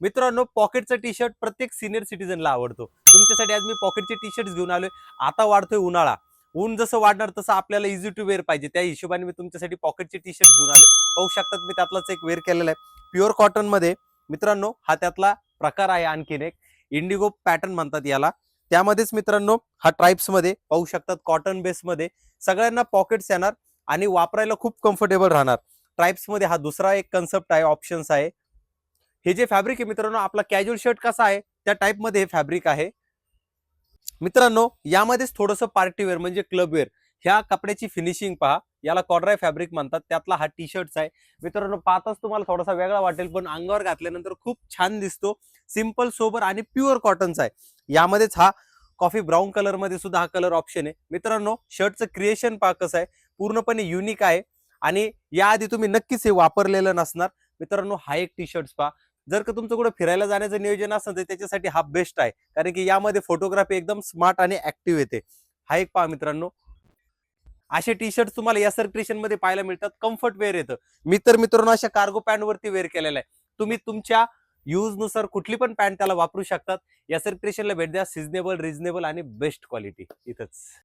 मित्रांनो, पॉकेटचा T shirt प्रत्येक senior सिटीजनला आवडतो. तुमच्यासाठी आज मी पॉकेटचे टी शर्ट्स घेऊन आलोय. आता वाढतोय उन्हाळा, ऊन जसं वाढणार तसं आपल्याला इझी टू वेअर पाहिजे. त्या हिशोबाने मी तुमच्यासाठी पॉकेटचे टी शर्ट घेऊन आलो. पाहू शकतात, मी त्यातलाच एक वेअर केलेला आहे प्युअर कॉटन मध्ये. मित्रांनो, हा त्यातला प्रकार आहे. आणखीन एक इंडिगो पॅटर्न म्हणतात याला. त्यामध्येच मित्रांनो, हा ट्राइप्स मध्ये पाहू शकतात, कॉटन बेस मध्ये सगळ्यांना पॉकेट्स येणार आणि वापरायला खूप कम्फर्टेबल राहणार. ट्राइप्स मध्ये हा दुसरा एक कन्सेप्ट आहे, ऑप्शन्स आहे. हे जे फॅब्रिक आहे मित्रांनो, आपला कॅज्युअल शर्ट कसा आहे त्या टाइप मध्ये हे फॅब्रिक आहे. मित्रांनो, यामध्येच थोडंसं पार्टीवेअर म्हणजे क्लबवेअर ह्या कपड्याची फिनिशिंग पहा. याला कॉर्ड्राय फॅब्रिक म्हणतात. त्यातला हा टी शर्ट आहे. मित्रांनो, पाहताच तुम्हाला थोडासा वेगळा वाटेल, पण अंगावर घातल्यानंतर खूप छान दिसतो. सिंपल, सोबर आणि प्युअर कॉटनचा आहे. यामध्येच हा कॉफी ब्राऊन कलर मध्ये सुद्धा हा कलर ऑप्शन आहे. मित्रांनो, शर्टचं क्रिएशन पहा कसं आहे, पूर्णपणे युनिक आहे आणि याआधी तुम्ही नक्कीच हे वापरलेलं नसणार. मित्रांनो, हा एक टी शर्ट पहा. जर का तुमचं कुठे फिरायला जाण्याचं नियोजन असेल तर त्याच्यासाठी हा बेस्ट आहे, कारण की यामध्ये फोटोग्राफी एकदम स्मार्ट आणि ऍक्टिव्ह येते. हा एक पहा मित्रांनो, असे टी शर्ट तुम्हाला या सर्क्रेशन मध्ये पाहायला मिळतात. कम्फर्ट वेअर येतं. मी तर मित्रांनो अशा कार्गो पॅन्ट वरती वेअर केलेला आहे. तुम्ही तुमच्या यूज नुसार कुठली पण पॅन्ट त्याला वापरू शकतात. या सर्क्रेशनला भेट द्या. सिजनेबल, रिजनेबल आणि बेस्ट क्वालिटी इथंच.